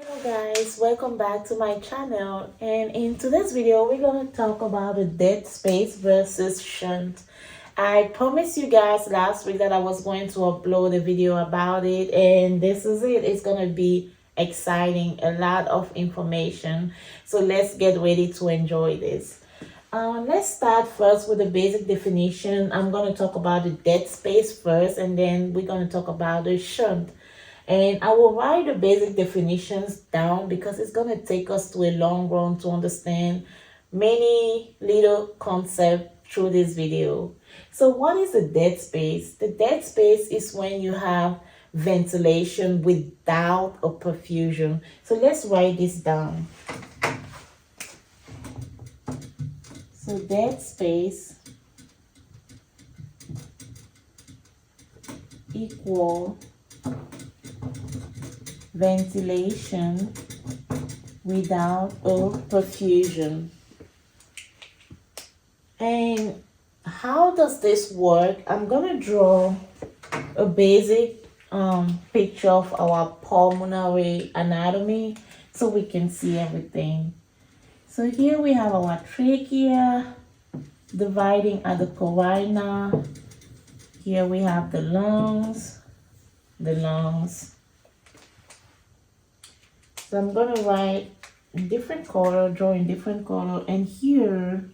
Hello guys, welcome back to my channel, and in today's video we're going to talk about the dead space versus shunt. I promised you guys last week that I was going to upload a video about it, and this is it. It's going to be exciting, a lot of information, so let's get ready to enjoy this. Let's start first with the basic definition. I'm going to talk about the dead space first, and then we're going to talk about the shunt. And I will write the basic definitions down because it's going to take us to a long run to understand many little concepts through this video. So what is the dead space? The dead space is when you have ventilation without a perfusion. So let's write this down. So dead space equal ventilation without a perfusion. And how does this work? I'm going to draw a basic picture of our pulmonary anatomy so we can see everything. So here we have our trachea dividing at the carina. Here we have the lungs. So I'm going to write in different color, draw in different color. And here,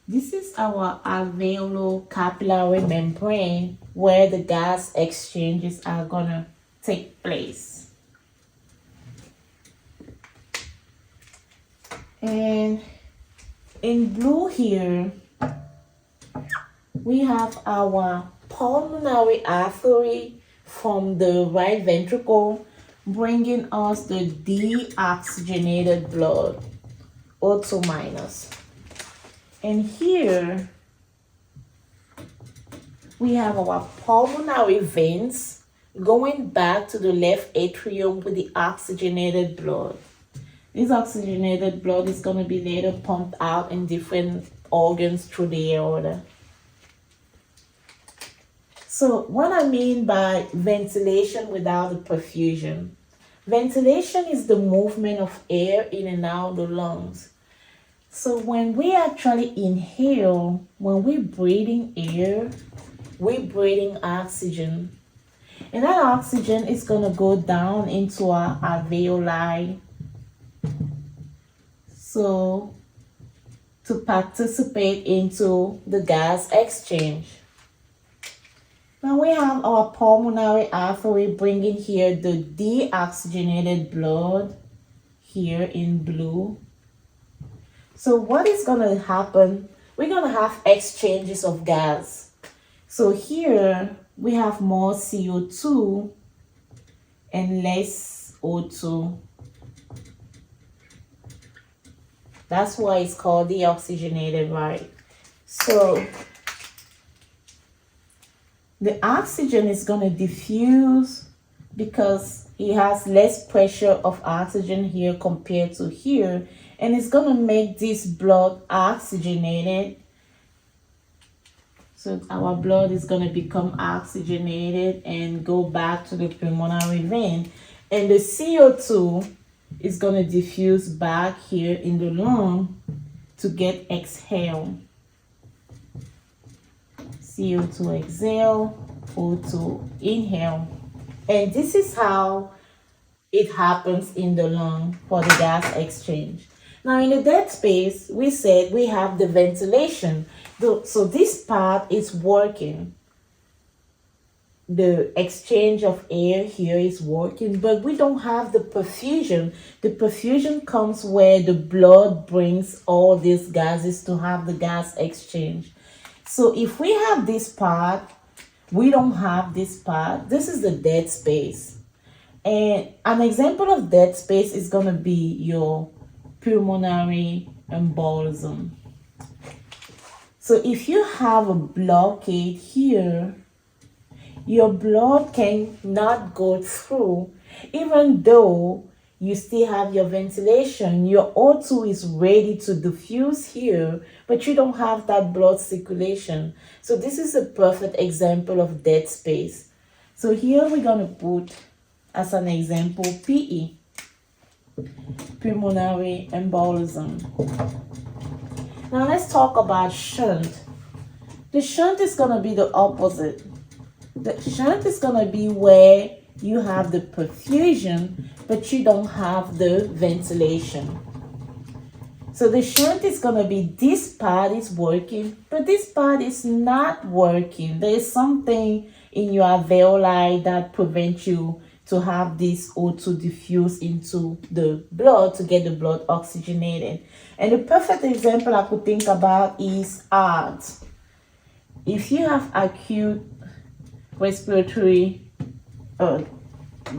this is our alveolo-capillary membrane where the gas exchanges are going to take place. And in blue here, we have our pulmonary artery from the right ventricle bringing us the deoxygenated blood, O2 minus. And here we have our pulmonary veins going back to the left atrium with the oxygenated blood. This oxygenated blood is going to be later pumped out in different organs through the aorta. So what I mean by ventilation without a perfusion. Ventilation is the movement of air in and out the lungs. So when we actually inhale, when we're breathing air, we're breathing oxygen. And that oxygen is going to go down into our alveoli. So to participate into the gas exchange. Now we have our pulmonary artery bringing here the deoxygenated blood here in blue. So what is going to happen? We're going to have exchanges of gas. So here we have more CO2 and less O2. That's why it's called deoxygenated, right? So the oxygen is going to diffuse because it has less pressure of oxygen here compared to here. And it's going to make this blood oxygenated. So our blood is going to become oxygenated and go back to the pulmonary vein. And the CO2 is going to diffuse back here in the lung to get exhaled. CO2 exhale, O2 inhale. And this is how it happens in the lung for the gas exchange. Now in the dead space, we said we have the ventilation. So this part is working. The exchange of air here is working, but we don't have the perfusion. The perfusion comes where the blood brings all these gases to have the gas exchange. So if we have this part, we don't have this part. This is the dead space. And an example of dead space is going to be your pulmonary embolism. So if you have a blockade here, your blood cannot go through, even though you still have your ventilation. Your O2 is ready to diffuse here, but you don't have that blood circulation. So this is a perfect example of dead space. So here we're going to put as an example PE. pulmonary embolism. Now let's talk about shunt. The shunt is going to be the opposite. The shunt is going to be where you have the perfusion, but you don't have the ventilation. So the shunt is going to be this part is working, but this part is not working. There is something in your alveoli that prevents you to have this O2 diffuse into the blood to get the blood oxygenated. And the perfect example I could think about is heart. If you have acute respiratory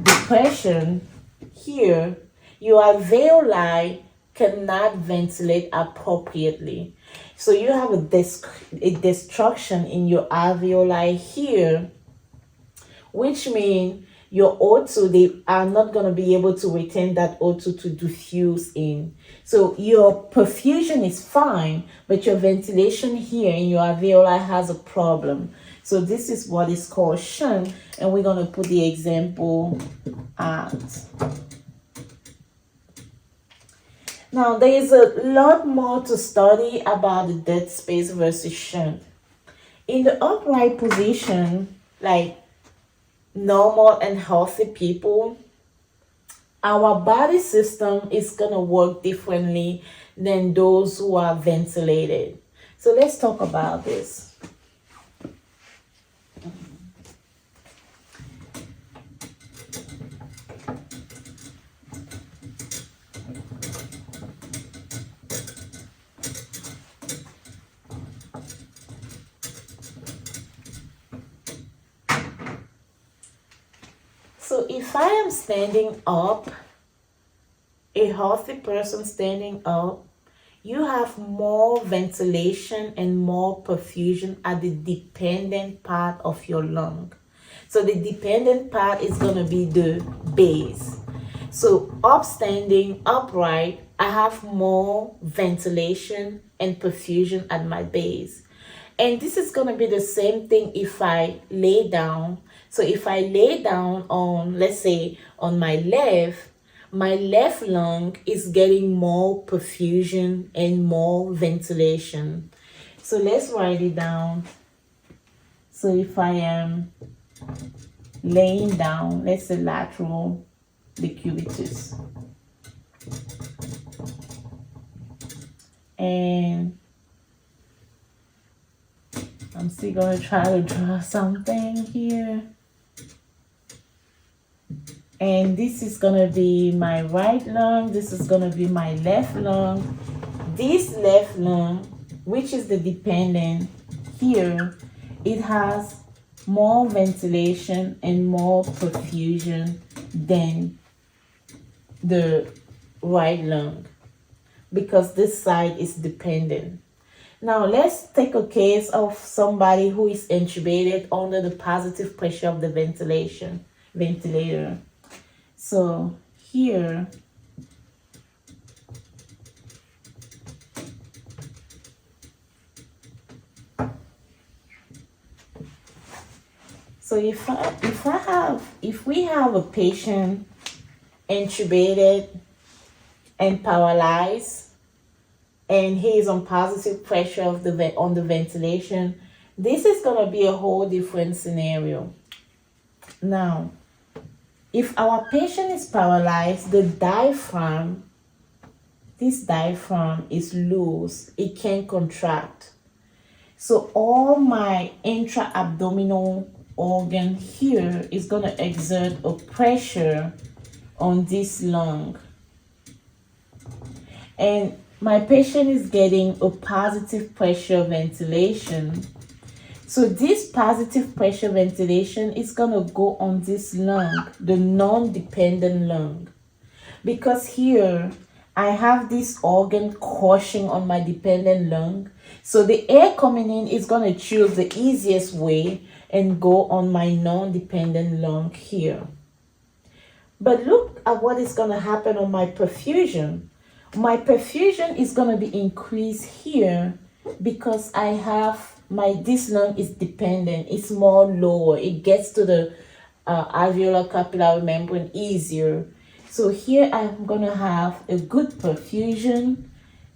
depression here, your alveoli cannot ventilate appropriately. So you have a destruction in your alveoli here, which means your O2, they are not going to be able to retain that O2 to diffuse in. So your perfusion is fine, but your ventilation here in your alveoli has a problem. So this is what is called shunt, and we're going to put the example at. Now, there is a lot more to study about the dead space versus shunt. In the upright position, like normal and healthy people, our body system is going to work differently than those who are ventilated. So let's talk about this. So if I am standing up, a healthy person standing up, you have more ventilation and more perfusion at the dependent part of your lung. So the dependent part is going to be the base. So upstanding, upright, I have more ventilation and perfusion at my base. And this is going to be the same thing if I lay down. So if I lay down on, let's say, on my left lung is getting more perfusion and more ventilation. So let's write it down. So if I am laying down, let's say lateral decubitus. And I'm still going to try to draw something here. And this is going to be my right lung. This is going to be my left lung. This left lung, which is the dependent here, it has more ventilation and more perfusion than the right lung because this side is dependent. Now let's take a case of somebody who is intubated under the positive pressure of the ventilator. So here, so if we have a patient intubated and paralyzed, and he is on positive pressure of on the ventilation, this is going to be a whole different scenario. Now, if our patient is paralyzed, the diaphragm, this diaphragm is loose. It can't contract. So all my intra-abdominal organ here is going to exert a pressure on this lung. And my patient is getting a positive pressure ventilation. So this positive pressure ventilation is going to go on this lung, the non-dependent lung. Because here, I have this organ crushing on my dependent lung. So the air coming in is going to choose the easiest way and go on my non-dependent lung here. But look at what is going to happen on my perfusion. My perfusion is going to be increased here because I have this lung is dependent. It's more lower. It gets to the alveolar capillary membrane easier. So here I'm gonna have a good perfusion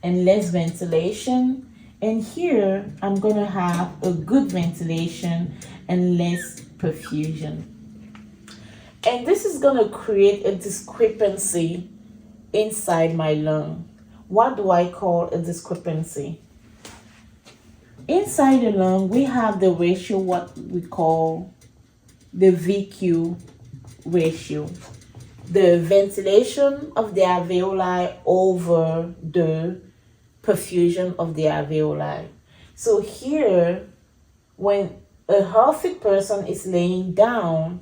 and less ventilation. And here I'm gonna have a good ventilation and less perfusion. And this is gonna create a discrepancy inside my lung. What do I call a discrepancy? Inside the lung, we have the ratio, what we call the VQ ratio. The ventilation of the alveoli over the perfusion of the alveoli. So here, when a healthy person is laying down,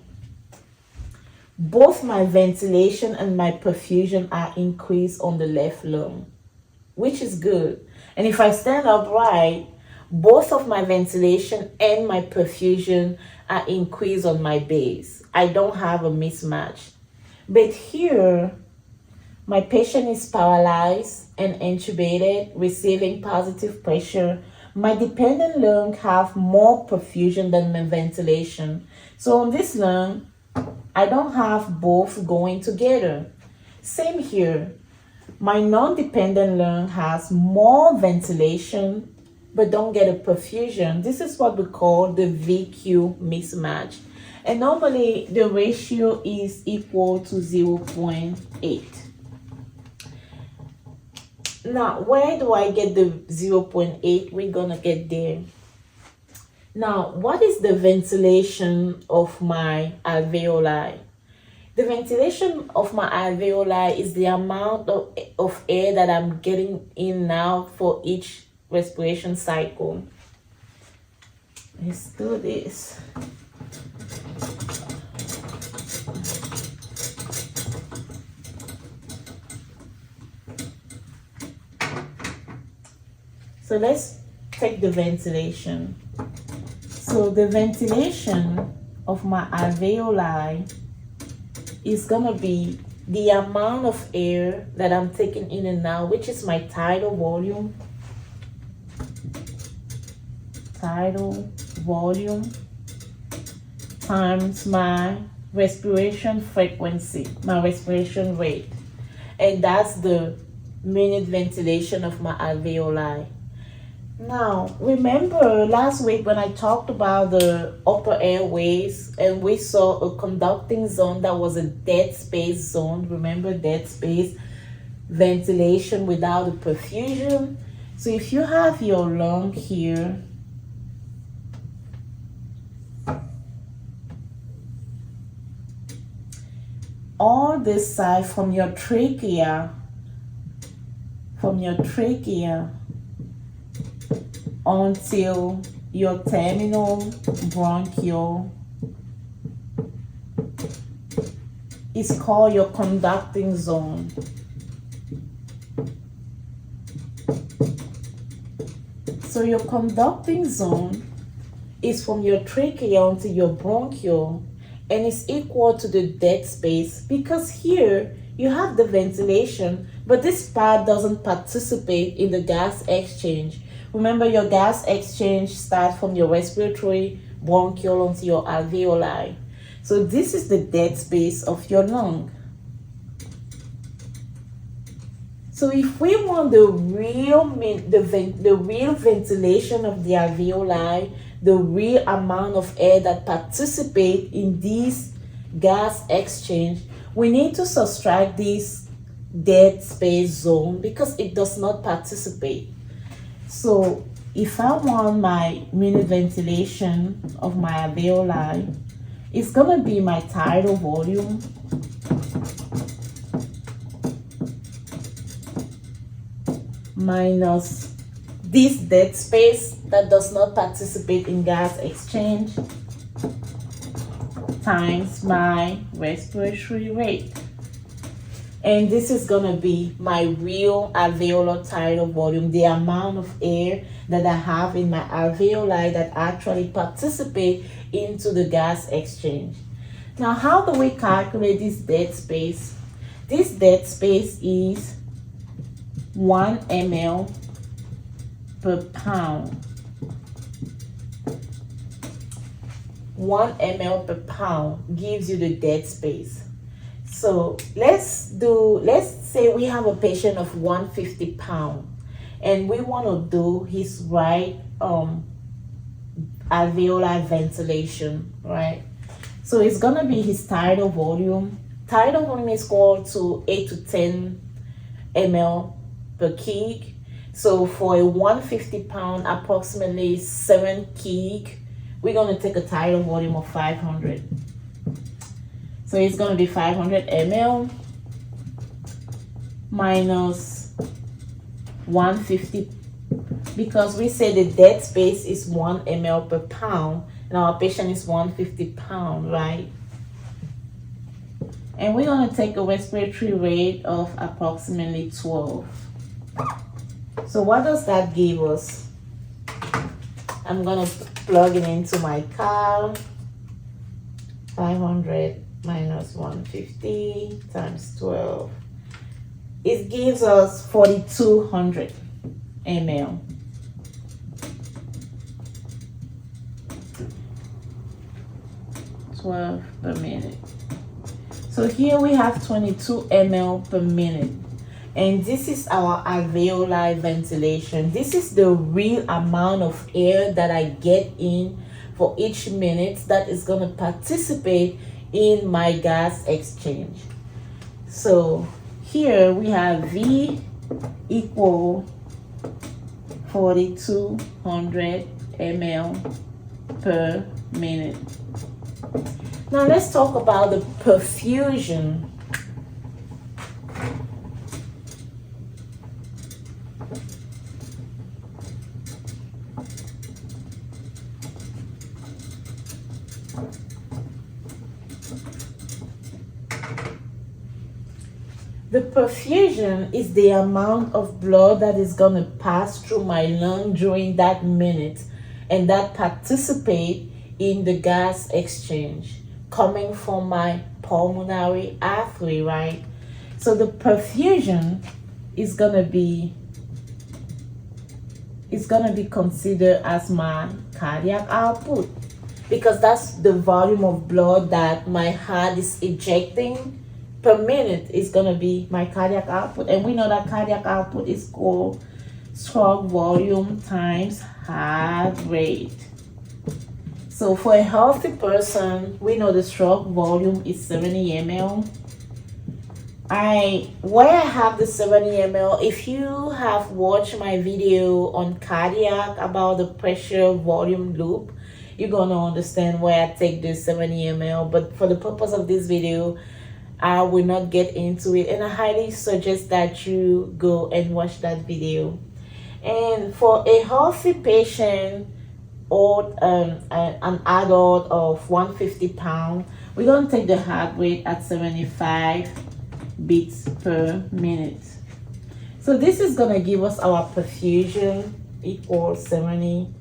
both my ventilation and my perfusion are increased on the left lung, which is good. And if I stand upright, both of my ventilation and my perfusion are increased on my base. I don't have a mismatch. But here, my patient is paralyzed and intubated, receiving positive pressure. My dependent lung have more perfusion than my ventilation. So on this lung, I don't have both going together. Same here. My non-dependent lung has more ventilation, but don't get a perfusion. This is what we call the VQ mismatch. And normally the ratio is equal to 0.8. Now, where do I get the 0.8? We're gonna get there. Now, what is the ventilation of my alveoli? The ventilation of my alveoli is the amount of air that I'm getting in now for each respiration cycle. Let's do this. So let's take the ventilation. So the ventilation of my alveoli is gonna be the amount of air that I'm taking in and out, which is my tidal volume. Tidal volume times my respiration frequency, my respiration rate. And that's the minute ventilation of my alveoli. Now, remember last week when I talked about the upper airways and we saw a conducting zone that was a dead space zone. Remember, dead space ventilation without a perfusion. So if you have your lung here, all this side from your trachea until your terminal bronchial is called your conducting zone. So your conducting zone is from your trachea until your bronchial and is equal to the dead space, because here you have the ventilation, but this part doesn't participate in the gas exchange. Remember, your gas exchange starts from your respiratory bronchial onto your alveoli. So this is the dead space of your lung. So if we want the real ventilation of the alveoli, the real amount of air that participate in this gas exchange, we need to subtract this dead space zone because it does not participate. So if I want my minute ventilation of my alveoli, it's gonna be my tidal volume minus this dead space that does not participate in gas exchange times my respiratory rate. And this is gonna be my real alveolar tidal volume, the amount of air that I have in my alveoli that actually participate into the gas exchange. Now, how do we calculate this dead space? This dead space is 1 ml per pound. 1 ml per pound gives you the dead space. So let's say we have a patient of 150 pounds and we want to do his right alveoli ventilation, right? So it's gonna be his tidal volume. Tidal volume is equal to 8 to 10 ml per kg. So for a 150 pound, approximately 7 kg, we're gonna take a tidal volume of 500. So it's gonna be 500 ml minus 150, because we say the dead space is 1 ml per pound and our patient is 150 pounds, right? And we're gonna take a respiratory rate of approximately 12. So what does that give us? I'm gonna plug it into my cal. 500 minus 150 times 12. It gives us 4,200 ml. Per minute. So here we have 22 ml per minute. And this is our alveoli ventilation. This is the real amount of air that I get in for each minute that is going to participate in my gas exchange. So here we have V equal 4,200 ml per minute. Now let's talk about the perfusion. The perfusion is the amount of blood that is going to pass through my lung during that minute and that participate in the gas exchange coming from my pulmonary artery, right? So the perfusion is going to be considered as my cardiac output, because that's the volume of blood that my heart is ejecting per minute is going to be my cardiac output. And we know that cardiac output is called stroke volume times heart rate. So for a healthy person, we know the stroke volume is 70 ml. Where I have the 70 ml, if you have watched my video on cardiac about the pressure volume loop, you're going to understand where I take the 70 ml. But for the purpose of this video, I will not get into it, and I highly suggest that you go and watch that video. And for a healthy patient or an adult of 150 pounds, we're going to take the heart rate at 75 beats per minute. So this is going to give us our perfusion equals 70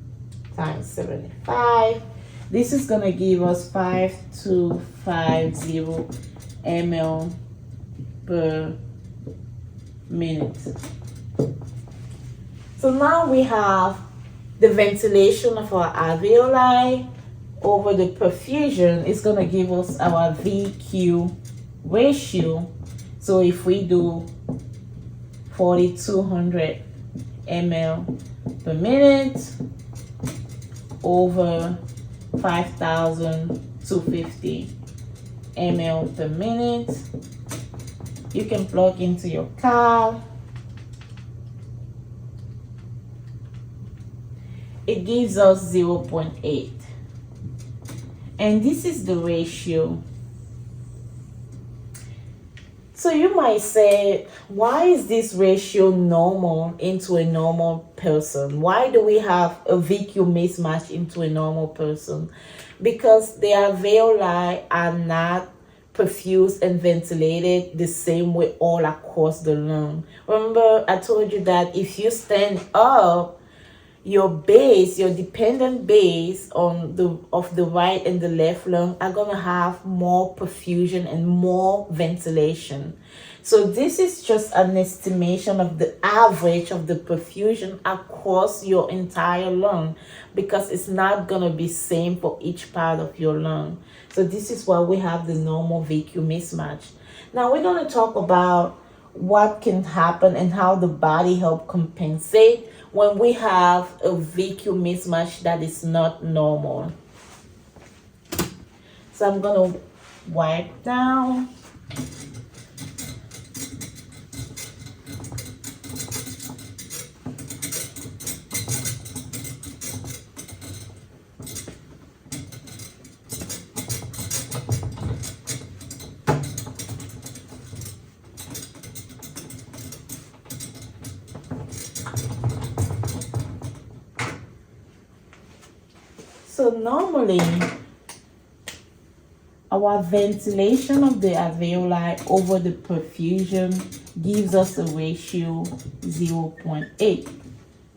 times 75. This is going to give us 5250 ml per minute. So now we have the ventilation of our alveoli over the perfusion. Is going to give us our VQ ratio. So if we do 4,200 ml per minute over 5,250 ml per minute, you can plug into your cal. It gives us 0.8, and this is the ratio. So you might say, why is this ratio normal into a normal person? Why do we have a VQ mismatch into a normal person? Because the alveoli are not perfused and ventilated the same way all across the lung. Remember, I told you that if you stand up, your base, your dependent base of the right and the left lung are going to have more perfusion and more ventilation. So this is just an estimation of the average of the perfusion across your entire lung, because it's not going to be same for each part of your lung. So this is why we have the normal VQ mismatch. Now we're going to talk about what can happen and how the body help compensate when we have a VQ mismatch that is not normal. So I'm going to wipe down. So normally, our ventilation of the alveoli over the perfusion gives us a ratio 0.8.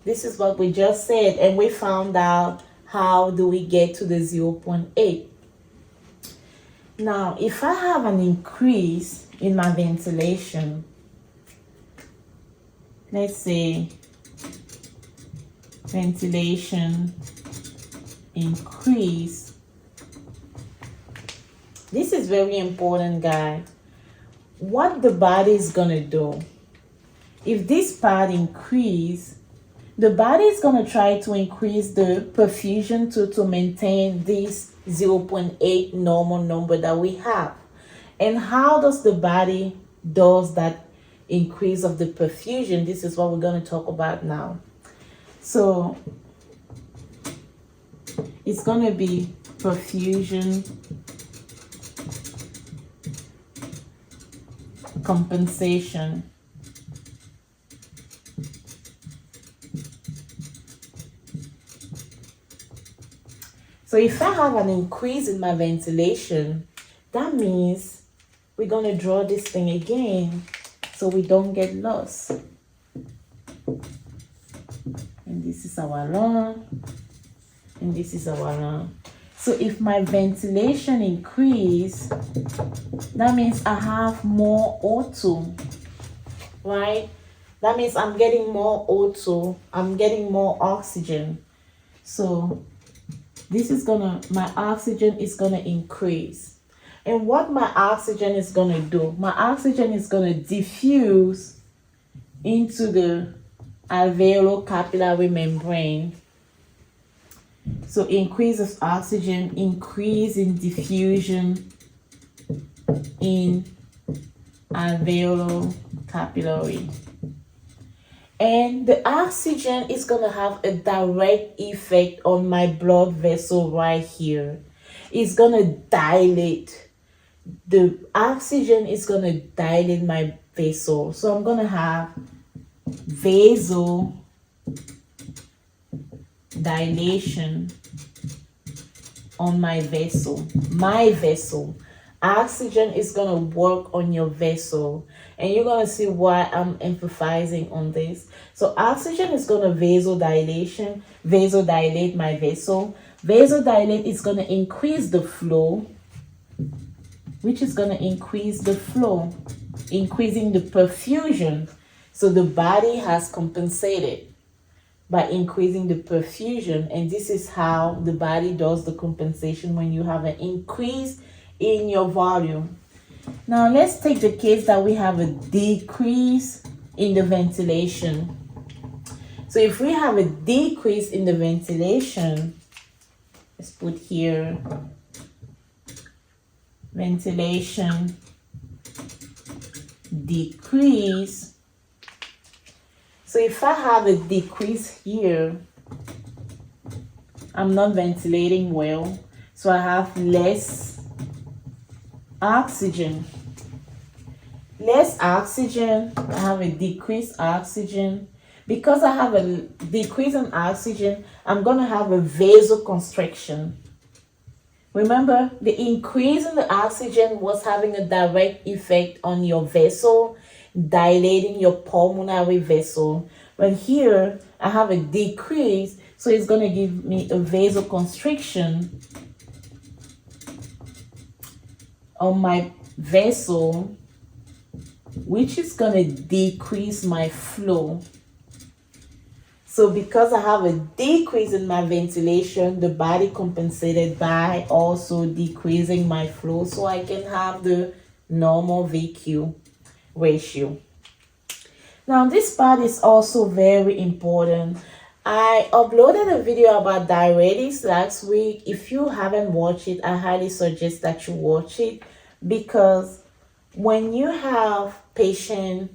This is what we just said, and we found out how do we get to the 0.8. Now, if I have an increase in my ventilation, let's say ventilation increase. This is very important, guys. What the body is gonna do, if this part increase, the body is gonna try to increase the perfusion to maintain this 0.8 normal number that we have. And how does the body does that increase of the perfusion? This is what we're gonna talk about now. So it's going to be perfusion compensation. So if I have an increase in my ventilation, that means we're going to draw this thing again so we don't get lost. And this is our lung. And this is our lung. So if my ventilation increase, that means I have more O2, right? That means I'm getting more O2, I'm getting more oxygen. So this is my oxygen is gonna increase. And what my oxygen is gonna do, my oxygen is gonna diffuse into the alveolo-capillary membrane. So increase of oxygen, increase in diffusion in alveolo-capillary. And the oxygen is going to have a direct effect on my blood vessel right here. It's going to dilate. The oxygen is going to dilate my vessel. So I'm going to have vasodilation on my vessel. Oxygen is going to work on your vessel. And you're going to see why I'm emphasizing on this. So oxygen is going to vasodilate my vessel. Vasodilate is going to increase the flow, which is going to increase the flow, increasing the perfusion. So the body has compensated by increasing the perfusion. And this is how the body does the compensation when you have an increase in your volume. Now let's take the case that we have a decrease in the ventilation. So if we have a decrease in the ventilation, let's put here ventilation decrease. So if I have a decrease here, I'm not ventilating well, so I have less oxygen. I have a decreased oxygen. Because I have a decrease in oxygen, I'm going to have a vasoconstriction. Remember, the increase in the oxygen was having a direct effect on your vessel, dilating your pulmonary vessel. But here, I have a decrease, so it's going to give me a vasoconstriction on my vessel, which is going to decrease my flow. So because I have a decrease in my ventilation, the body compensated by also decreasing my flow, so I can have the normal VQ ratio. Now this part is also very important. I uploaded a video about diuretics last week. If you haven't watched it, I highly suggest that you watch it, because when you have patient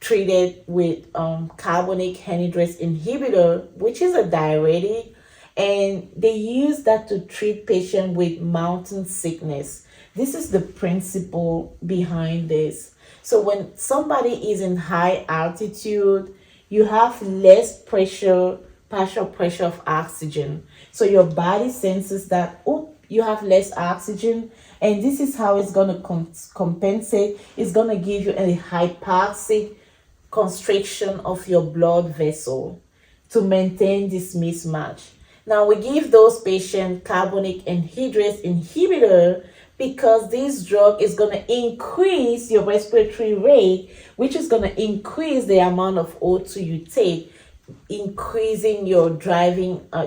treated with carbonic anhydrase inhibitor, which is a diuretic, and they use that to treat patient with mountain sickness. This is the principle behind this. So when somebody is in high altitude, you have less pressure, partial pressure of oxygen. So your body senses that, oh, you have less oxygen, and this is how it's going to compensate. It's going to give you a hypoxic constriction of your blood vessel to maintain this mismatch. Now we give those patients carbonic anhydrase inhibitor because this drug is going to increase your respiratory rate, which is going to increase the amount of O2 you take, increasing your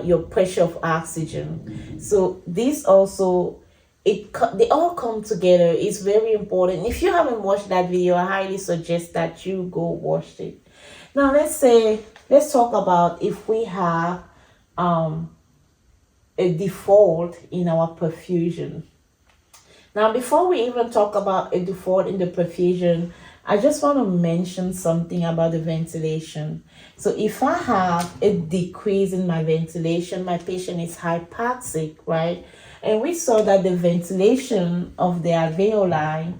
your pressure of oxygen. So this also, they all come together. It's very important. If you haven't watched that video, I highly suggest that you go watch it. Now let's talk about if we have a default in our perfusion. Now, before we even talk about a default in the perfusion, I just want to mention something about the ventilation. So if I have a decrease in my ventilation, my patient is hypoxic, right? And we saw that the ventilation of the alveoli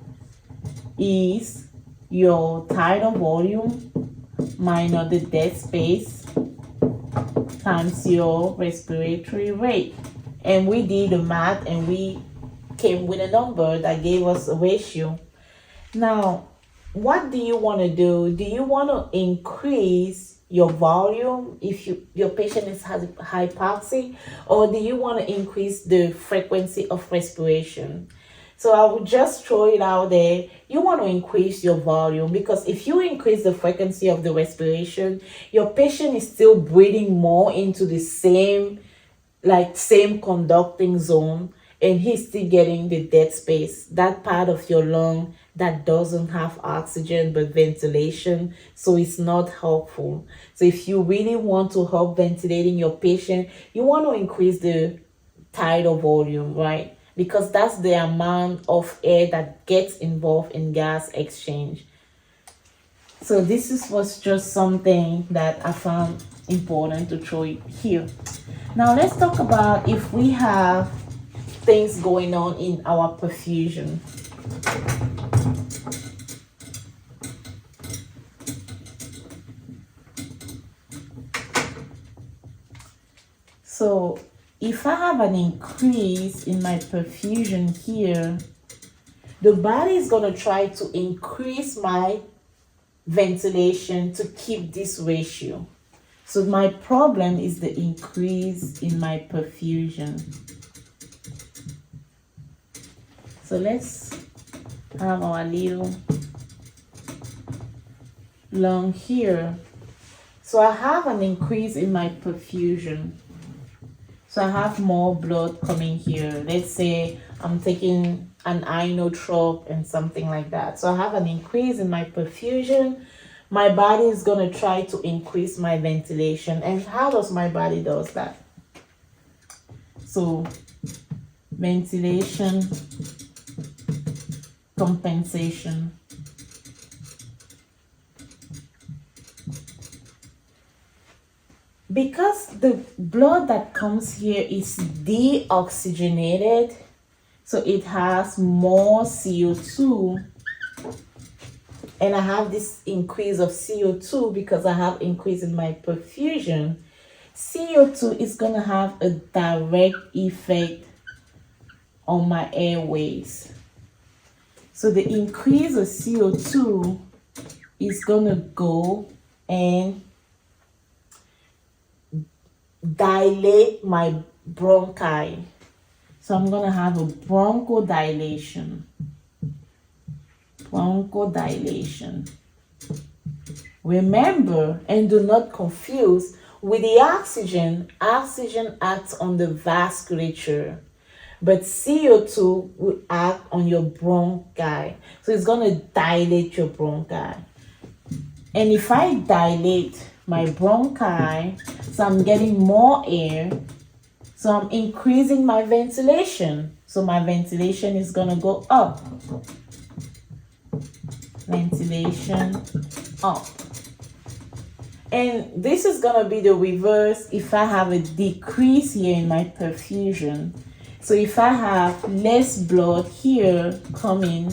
is your tidal volume minus the dead space times your respiratory rate. And we did the math and we came with a number that gave us a ratio. Now, what do you want to do? Do you want to increase your volume if your patient is hypoxic, or do you want to increase the frequency of respiration? So I would just throw it out there. You want to increase your volume, because if you increase the frequency of the respiration, your patient is still breathing more into the same conducting zone, and he's still getting the dead space, that part of your lung that doesn't have oxygen but ventilation, so it's not helpful. So if you really want to help ventilating your patient, you want to increase the tidal volume, right? Because that's the amount of air that gets involved in gas exchange. So was just something that I found important to throw here. Now let's talk about if we have things going on in our perfusion. So if I have an increase in my perfusion here, the body is going to try to increase my ventilation to keep this ratio. So my problem is the increase in my perfusion. So let's have our little lung here. So I have an increase in my perfusion. So I have more blood coming here. Let's say I'm taking an inotrope and something like that. So I have an increase in my perfusion. My body is going to try to increase my ventilation. And how does my body does that? So ventilation compensation. Because the blood that comes here is deoxygenated, so it has more CO2, and I have this increase of CO2 because I have increase in my perfusion. CO2 is going to have a direct effect on my airways. So the increase of CO2 is going to go and dilate my bronchi. So I'm going to have a bronchodilation. Bronchodilation. Remember, and do not confuse with the oxygen. Oxygen acts on the vasculature. but CO2 will act on your bronchi. So it's going to dilate your bronchi. And if I dilate my bronchi, so I'm getting more air, so I'm increasing my ventilation. So my ventilation is going to go up. Ventilation up. And this is going to be the reverse if I have a decrease here in my perfusion. So if I have less blood here coming,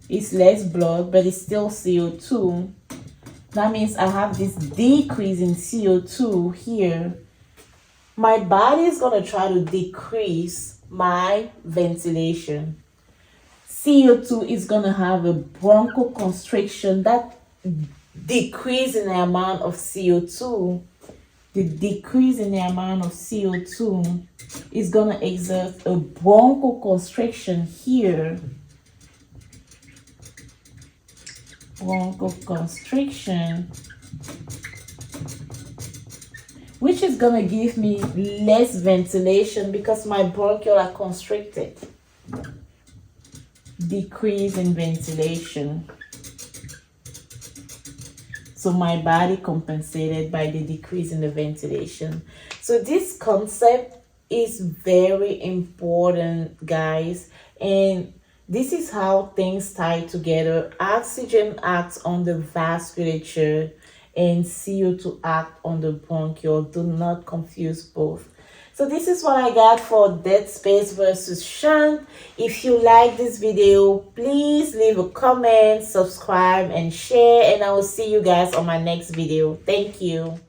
it's less blood, but it's still CO2. That means I have this decrease in CO2 here. My body is going to try to decrease my ventilation. CO2 is going to have a bronchoconstriction, that decrease in the amount of CO2. The decrease in the amount of CO2 is going to exert a bronchoconstriction here. Bronchoconstriction, which is going to give me less ventilation because my bronchioles are constricted. Decrease in ventilation. So my body compensated by the decrease in the ventilation. So this concept is very important, guys. And this is how things tie together. Oxygen acts on the vasculature and CO2 act on the bronchiole. Do not confuse both. So this is what I got for dead space versus shunt. If you like this video, please leave a comment, subscribe, and share. And I will see you guys on my next video. Thank you.